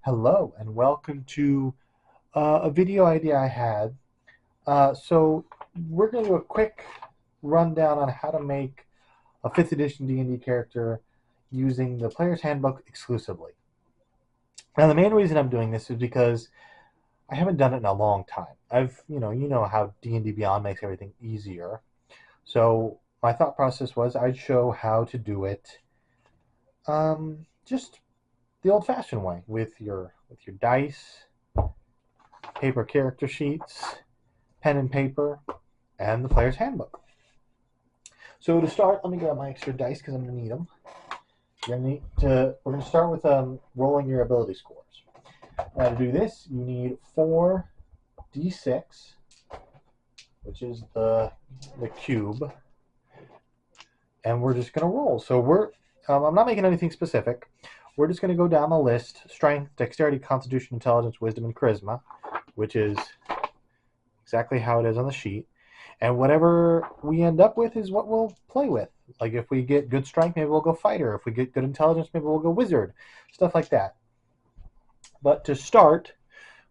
Hello and welcome to a video idea I had. So we're going to do a quick rundown on how to make a 5th edition D&D character using the player's handbook exclusively. Now the main reason I'm doing this is because I haven't done it in a long time. You know how D&D Beyond makes everything easier. So my thought process was I'd show how to do it just the old-fashioned way with your dice, paper character sheets, pen and paper, and the player's handbook. So to start, let me grab my extra dice because I'm going to need them. We're going to start with rolling your ability scores. Now to do this, you need 4d6, which is the cube, and we're just going to roll. So I'm not making anything specific. We're just going to go down the list: strength, dexterity, constitution, intelligence, wisdom, and charisma, which is exactly how it is on the sheet. And whatever we end up with is what we'll play with. Like if we get good strength, maybe we'll go fighter. If we get good intelligence, maybe we'll go wizard. Stuff like that. But to start,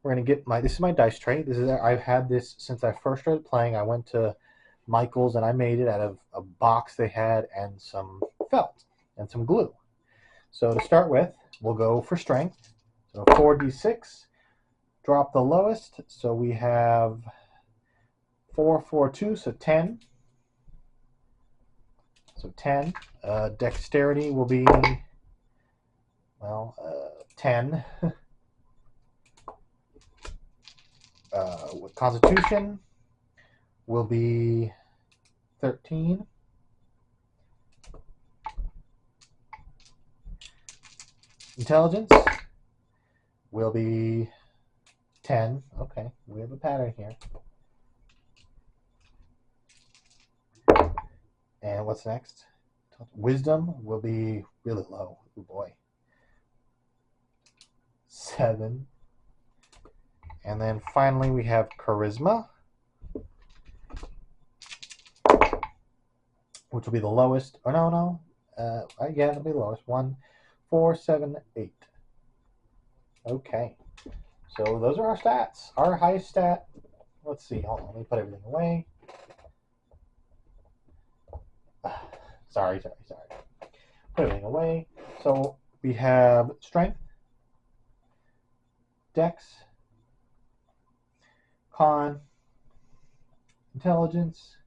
we're going to get this is my dice tray. I've had this since I first started playing. I went to Michael's and I made it out of a box they had and some felt and some glue. So to start with, we'll go for strength. So 4d6, drop the lowest. So we have 4, 4, 2, so 10. So 10. Dexterity will be, 10. Constitution will be 13. Intelligence will be 10. Okay, we have a pattern here. And what's next? Wisdom will be really low. Oh boy. 7. And then finally we have charisma, which will be the lowest. Oh, no. Yeah, it'll be the lowest. 1, 4, 7, 8. Okay. So those are our stats. Our highest stat. Let's see. Hold on. Let me put everything away. Sorry. Put everything away. So we have strength, dex, con, intelligence,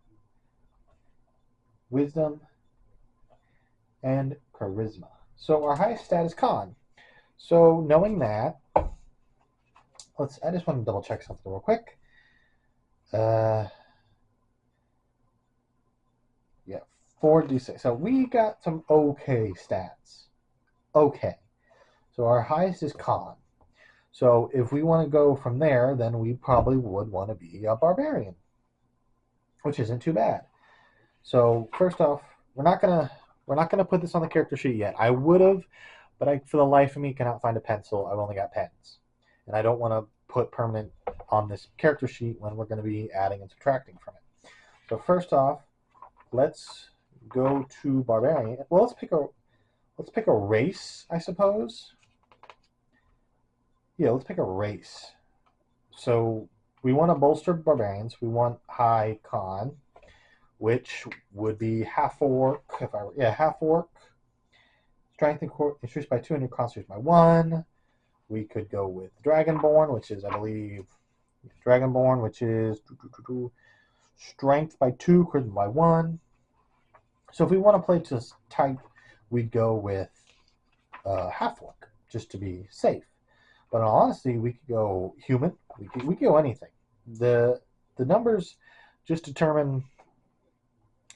wisdom, and charisma. So our highest stat is con. So knowing that, I just want to double check something real quick. Yeah, 4d6. So we got some okay stats. Okay. So our highest is con. So if we want to go from there, then we probably would want to be a barbarian, which isn't too bad. So first off, we're not gonna put this on the character sheet yet. I would have, but for the life of me, cannot find a pencil. I've only got pens, and I don't want to put permanent on this character sheet when we're going to be adding and subtracting from it. So first off, let's go to barbarian. Well, let's pick a race, I suppose. Yeah, let's pick a race. So we want to bolster barbarians. We want high con, which would be half orc. Half orc. Strength increased by 2 and your constitution by 1. We could go with dragonborn, which is, I believe, dragonborn, which is strength by 2, charisma by 1. So if we want to play to type, we'd go with half orc just to be safe. But in all honesty, we could go human. We could go anything. The numbers just determine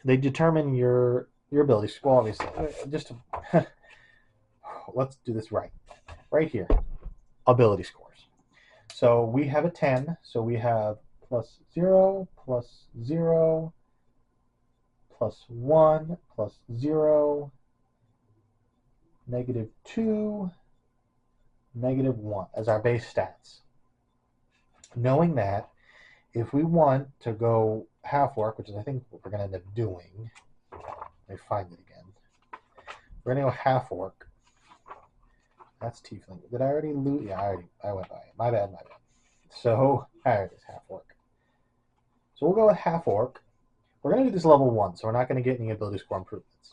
your ability score. Obviously, let's do this right here. Ability scores. So we have a 10. So we have plus 0, plus 0, plus 1, plus 0, -2, -1 as our base stats. Knowing that, if we want to go half orc, which is I think what we're going to end up doing, let me find it again. We're going to go half orc. That's tiefling. Did I already loot? Yeah, I went by it. My bad. So, there it is, half orc. So we'll go with half orc. We're going to do this level 1, so we're not going to get any ability score improvements.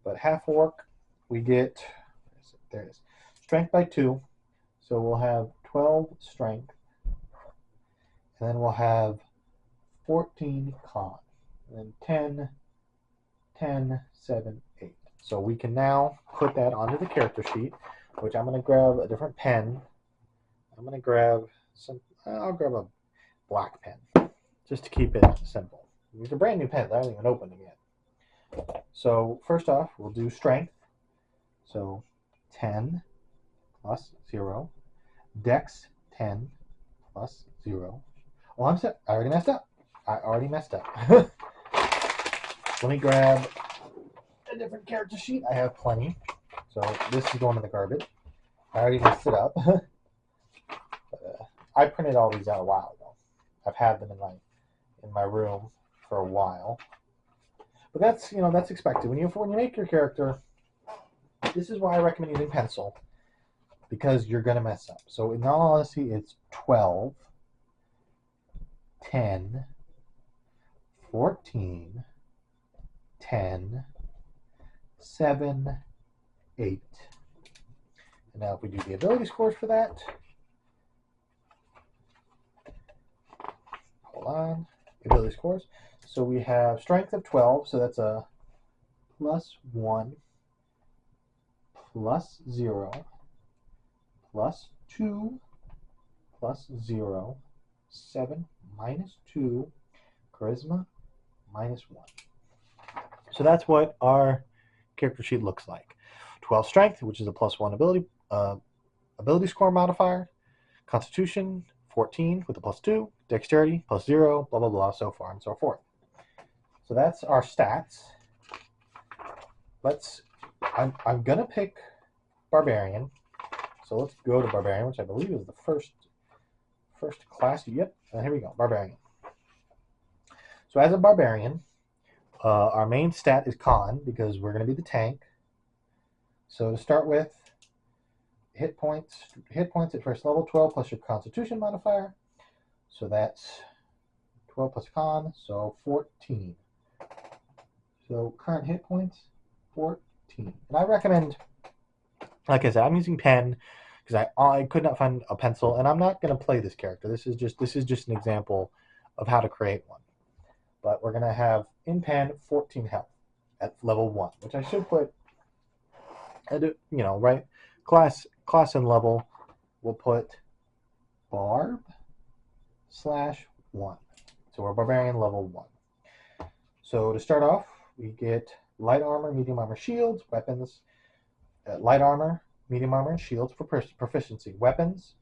But half orc, we get, there it is, strength by 2. So we'll have 12 strength. And then we'll have 14 con. And then 10, 7, 8. So we can now put that onto the character sheet, which I'm going to grab a different pen. I'm going to grab I'll grab a black pen, just to keep it simple. These are brand new pens. I haven't even opened them yet. So first off, we'll do strength. So 10 plus 0. Dex 10 plus 0. Oh, I already messed up. Let me grab a different character sheet. I have plenty. So this is going in the garbage. I already messed it up. I printed all these out a while ago. I've had them in my room for a while. But that's expected. When you make your character, this is why I recommend using pencil, because you're gonna mess up. So in all honesty, it's 12, 10, 14, 10, 7, 8. And now if we do the ability scores for that, hold on, ability scores. So we have strength of 12, so that's a plus 1, plus 0, plus 2, plus 0, 7, minus 2, charisma, minus 1. So that's what our character sheet looks like. 12 strength, which is a plus 1 ability score modifier. Constitution, 14 with a plus 2. Dexterity, plus 0, blah, blah, blah, so far and so forth. So that's our stats. I'm going to pick Barbarian. So let's go to Barbarian, which I believe is the first class. Yep, and here we go, Barbarian. So as a Barbarian, our main stat is Con, because we're going to be the tank. So to start with, hit points at first level, 12 plus your Constitution modifier. So that's 12 plus Con, so 14. So current hit points, 14. And I recommend, like I said, I'm using pen because I could not find a pencil, and I'm not going to play this character. This is just an example of how to create one. But we're going to have in pen 14 health at level 1, which I should put, right? Class and level, we'll put Barb /1. So we're Barbarian level 1. So to start off, we get light armor, medium armor, shields, weapons, light armor, medium armor, and shields for proficiency. Weapons,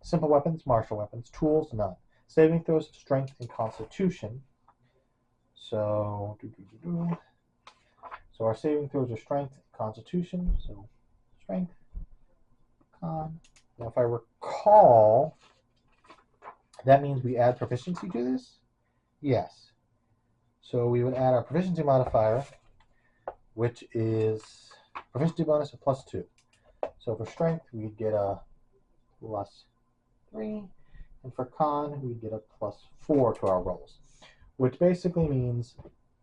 simple weapons, martial weapons, tools, none. Saving throws, strength, and constitution. So, so our saving throws are strength, constitution. So strength, con. Now if I recall, that means we add proficiency to this? Yes. So we would add our proficiency modifier, which is proficiency bonus of plus 2. So for strength, we'd get a plus 3. And for con, we'd get a plus 4 to our rolls. Which basically means,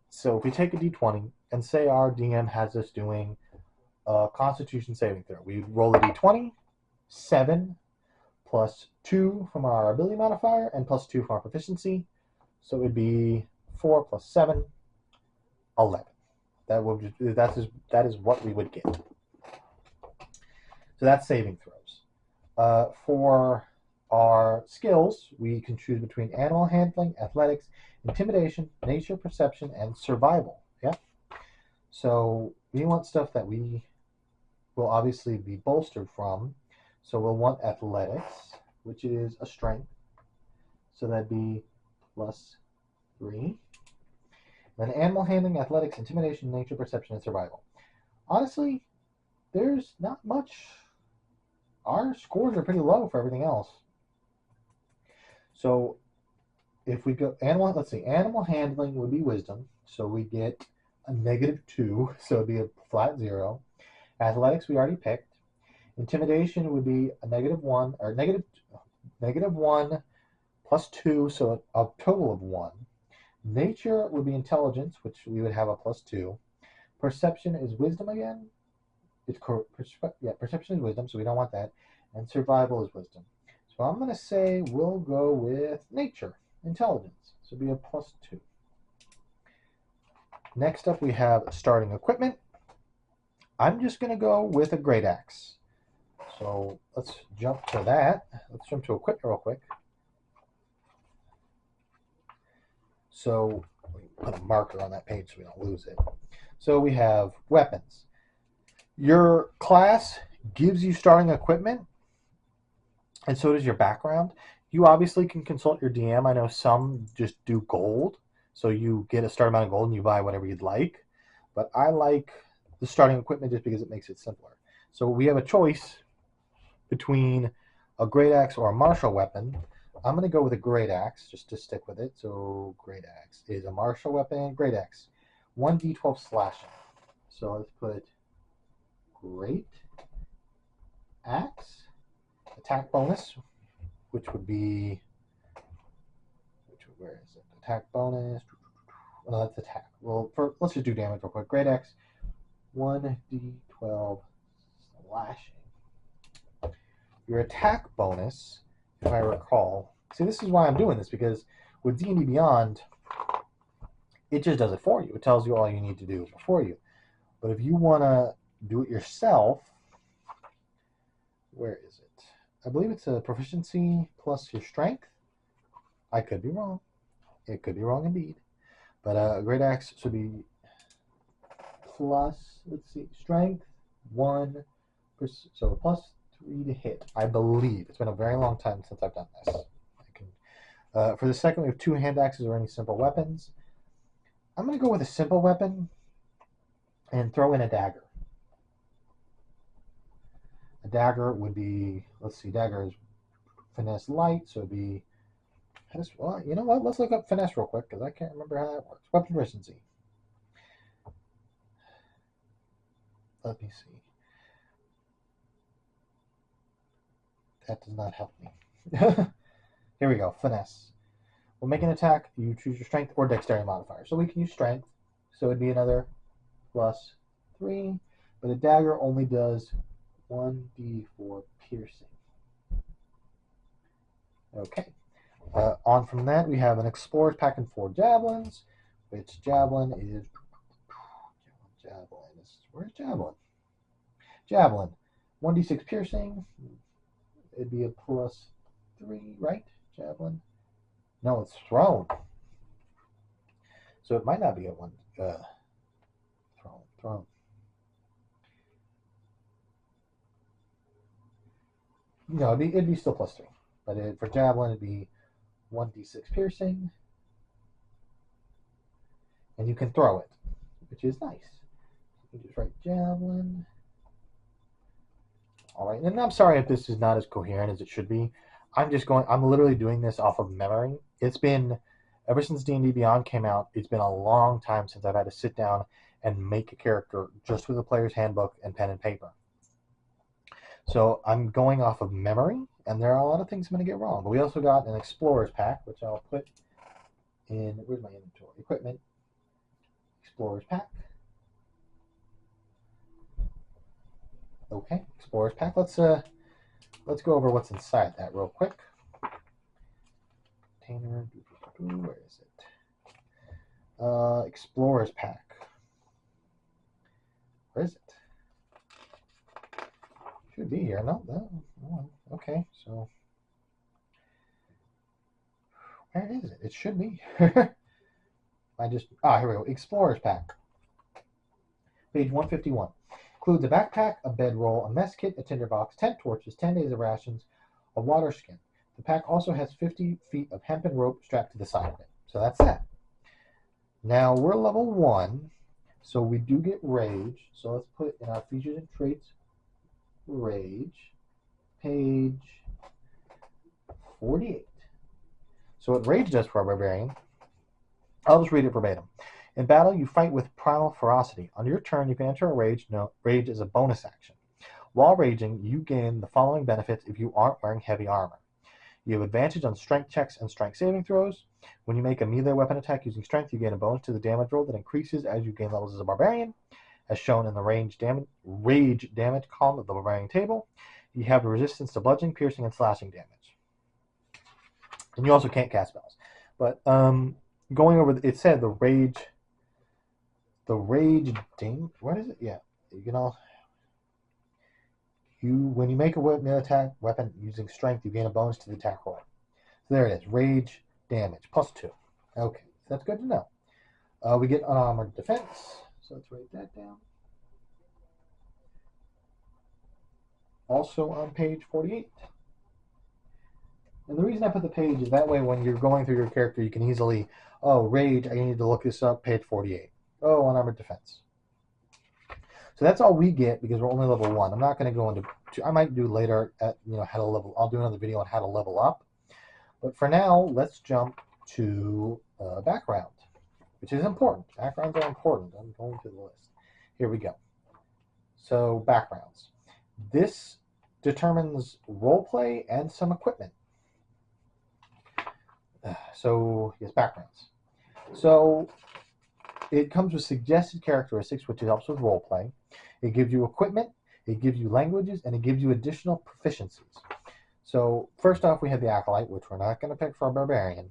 so if we take a d20 and say our DM has us doing a constitution saving throw, we roll a d20, 7 plus 2 from our ability modifier and plus 2 from our proficiency. So it would be 4 plus 7, 11. That is what we would get. So that's saving throws. For our skills, we can choose between animal handling, athletics, intimidation, nature, perception, and survival. Yeah. So we want stuff that we will obviously be bolstered from. So we'll want athletics, which is a strength. So that'd be plus 3. Then animal handling, athletics, intimidation, nature, perception, and survival. Honestly, there's not much. Our scores are pretty low for everything else. So if we go animal handling would be wisdom. So we get a -2, so it'd be a flat 0. Athletics we already picked. Intimidation would be a -1 or -1 plus 2, so a total of 1. Nature would be intelligence, which we would have a +2. Perception is wisdom again. Yeah, perception is wisdom, so we don't want that. And survival is wisdom. So I'm going to say we'll go with nature, intelligence. So it'll be a +2. Next up, we have starting equipment. I'm just going to go with a great axe. So let's jump to that. Let's jump to equip real quick. So we put a marker on that page so we don't lose it. So we have weapons. Your class gives you starting equipment, and so does your background. You obviously can consult your DM. I know some just do gold, so you get a start amount of gold and you buy whatever you'd like. But I like the starting equipment just because it makes it simpler. So we have a choice between a great axe or a martial weapon. I'm going to go with a great axe just to stick with it. So great axe is a martial weapon. Great axe, 1d12 slashing. So let's put great axe, attack bonus, which would be, where is it? Attack bonus. No, that's attack. Well, let's just do damage real quick. Great axe, 1d12 slashing. Your attack bonus, if I recall. See, this is why I'm doing this, because with D&D Beyond, it just does it for you. It tells you all you need to do for you. But if you want to do it yourself, where is it? I believe it's a proficiency plus your strength. I could be wrong. It could be wrong indeed. But a great axe should be plus, let's see, strength 1, so plus 3 to hit, I believe. It's been a very long time since I've done this. For the second, we have 2 hand axes or any simple weapons. I'm going to go with a simple weapon and throw in a dagger. A dagger would be, let's see, dagger is finesse light, so it'd be, well, you know what? Let's look up finesse real quick because I can't remember how that works. Weapon proficiency. Let me see. That does not help me. Here we go. Finesse. We'll make an attack. You choose your strength or dexterity modifier. So we can use strength. So it'd be another +3. But a dagger only does 1d4 piercing. Okay. On from that, we have an explorer's pack and 4 javelins. Which javelin is... Javelin. Where's javelin? Javelin. 1d6 piercing. It'd be a +3, right? Javelin. No, it's thrown. So it might not be a one. Thrown. No, it'd be still +3. But for javelin, it'd be 1d6 piercing. And you can throw it, which is nice. You just write javelin. All right, and I'm sorry if this is not as coherent as it should be. I'm literally doing this off of memory. It's been, ever since D&D Beyond came out, it's been a long time since I've had to sit down and make a character just with a player's handbook and pen and paper. So I'm going off of memory, and there are a lot of things I'm going to get wrong. But we also got an explorer's pack, which I'll put in, where's my inventory? Equipment, explorer's pack. Okay, explorer's pack. Let's go over what's inside that real quick. Container, where is it? Explorer's pack. Where is it? Should be here. No. Okay, so where is it? It should be. Here we go. Explorer's pack. Page 151. Includes a backpack, a bedroll, a mess kit, a tinderbox, 10 torches, 10 days of rations, a water skin. The pack also has 50 feet of hempen rope strapped to the side of it. So that's that. Now we're level 1, so we do get rage. So let's put in our features and traits, rage, page 48. So what rage does for a barbarian, I'll just read it verbatim. In battle, you fight with primal ferocity. On your turn, you can enter a rage. No, rage is a bonus action. While raging, you gain the following benefits if you aren't wearing heavy armor. You have advantage on strength checks and strength saving throws. When you make a melee weapon attack using strength, you gain a bonus to the damage roll that increases as you gain levels as a barbarian, as shown in the rage damage column of the barbarian table. You have a resistance to bludgeoning, piercing, and slashing damage. And you also can't cast spells. But going over, it said the rage damage. What is it? Yeah, when you make a weapon using strength, you gain a bonus to the attack roll. So there it is, rage damage +2. Okay, so that's good to know. We get unarmored defense, so let's write that down. Also on page 48. And the reason I put the page is that way when you're going through your character, you can easily, rage, I need to look this up, page 48. Oh, unarmored defense. So that's all we get because we're only level 1. I'm not going to go into, I might do later at, how to level, I'll do another video on how to level up. But for now, let's jump to background, which is important. Backgrounds are important. I'm going to the list. Here we go. So backgrounds. This determines roleplay and some equipment. So yes, backgrounds. So it comes with suggested characteristics, which helps with roleplay. It gives you equipment, it gives you languages, and it gives you additional proficiencies. So first off, we have the Acolyte, which we're not going to pick for a Barbarian.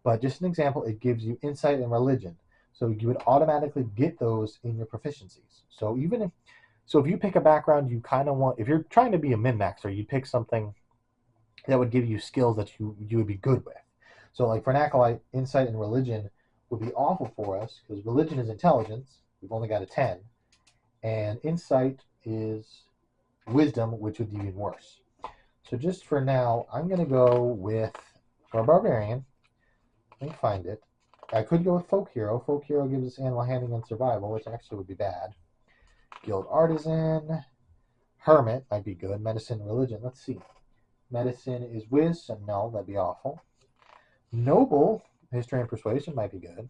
But just an example, it gives you insight and religion. So you would automatically get those in your proficiencies. So if you pick a background you kind of want, if you're trying to be a min-maxer, you'd pick something that would give you skills that you would be good with. So like for an Acolyte, insight and religion would be awful for us because religion is intelligence. We've only got a 10. And insight is wisdom, which would be even worse. So just for now, I'm going to go with, for a Barbarian, let me find it. I could go with Folk Hero. Folk Hero gives us animal handling and survival, which actually would be bad. Guild Artisan. Hermit might be good. Medicine, religion. Let's see. Medicine is Wiz, so no, that'd be awful. Noble, history and persuasion might be good.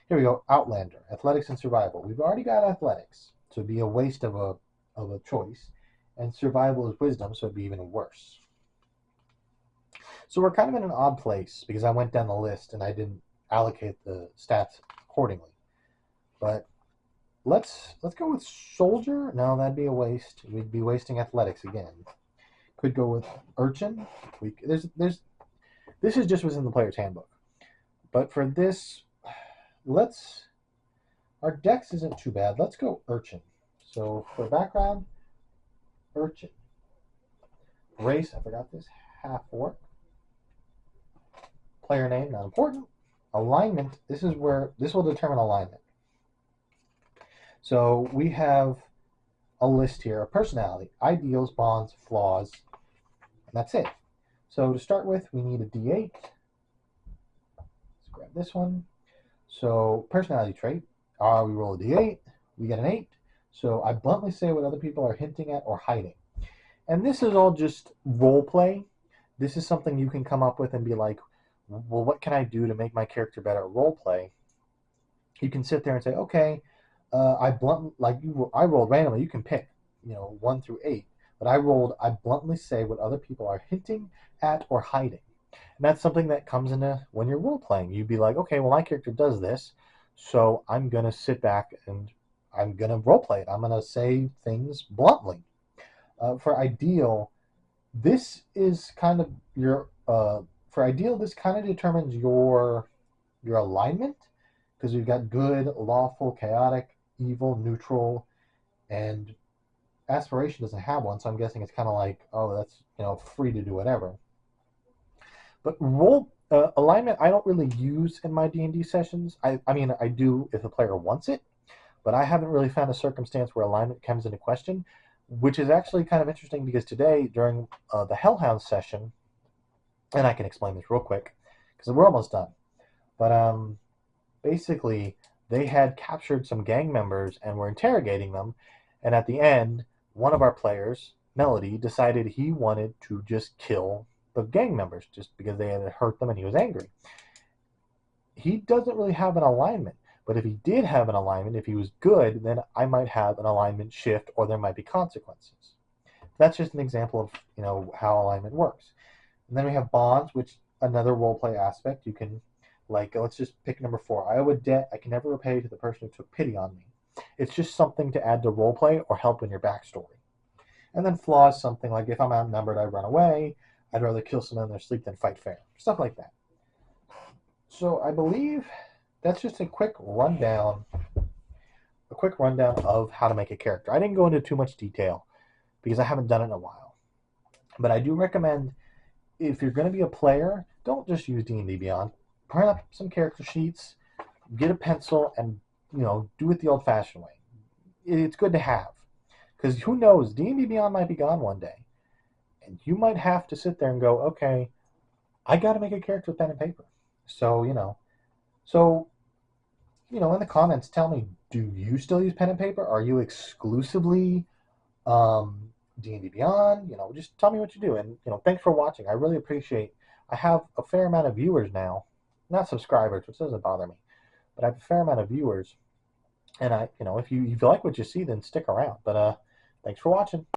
Here we go. Outlander, athletics and survival. We've already got athletics, so it'd be a waste of a choice. And survival is wisdom, so it'd be even worse. So we're kind of in an odd place because I went down the list and I didn't allocate the stats accordingly. But let's go with soldier. No, that'd be a waste. We'd be wasting athletics again. Could go with urchin. This is just within the player's handbook. But for this, our dex isn't too bad. Let's go urchin. So for background, urchin. Race, I forgot this, half-orc. Player name, not important. Alignment, this will determine alignment. So we have a list here of personality, ideals, bonds, flaws, and that's it. So to start with, we need a D8. Let's grab this one. So personality trait, we roll a D8, we get an 8. So I bluntly say what other people are hinting at or hiding. And this is all just role play. This is something you can come up with and be like, well, what can I do to make my character better at role play? You can sit there and say, okay, I rolled randomly. You can pick, 1 through 8. But I bluntly say what other people are hinting at or hiding. And that's something that comes into when you're role playing. You'd be like, okay, well, my character does this, so I'm going to sit back and I'm going to role play it. I'm going to say things bluntly. For ideal, this is kind of this kind of determines your alignment, because we've got good, lawful, chaotic, evil, neutral, and aspiration doesn't have one, so I'm guessing it's kind of like, that's free to do whatever. But alignment I don't really use in my D&D sessions. I mean I do if the player wants it, but I haven't really found a circumstance where alignment comes into question, which is actually kind of interesting because today during the Hellhound session, and I can explain this real quick because we're almost done, but basically they had captured some gang members and were interrogating them, and at the end one of our players, Melody, decided he wanted to just kill the gang members just because they had hurt them and he was angry. He doesn't really have an alignment, but if he did have an alignment, if he was good, then I might have an alignment shift or there might be consequences. That's just an example of, how alignment works. And then we have bonds, which another role play aspect. You can, like, let's just pick number 4. I owe a debt I can never repay to the person who took pity on me. It's just something to add to role play or help in your backstory. And then flaws, something like if I'm outnumbered, I run away. I'd rather kill someone in their sleep than fight fair. Stuff like that. So I believe that's just a quick rundown of how to make a character. I didn't go into too much detail because I haven't done it in a while. But I do recommend, if you're going to be a player, don't just use D&D Beyond. Print up some character sheets, get a pencil, and do it the old-fashioned way. It's good to have, because who knows, D&D Beyond might be gone one day, and you might have to sit there and go, okay, I got to make a character with pen and paper. So in the comments, tell me, do you still use pen and paper? Are you exclusively D&D Beyond? Just tell me what you do. And thanks for watching. I really appreciate. I have a fair amount of viewers now, not subscribers, which doesn't bother me, but I have a fair amount of viewers. And if you like what you see, then stick around. But thanks for watching.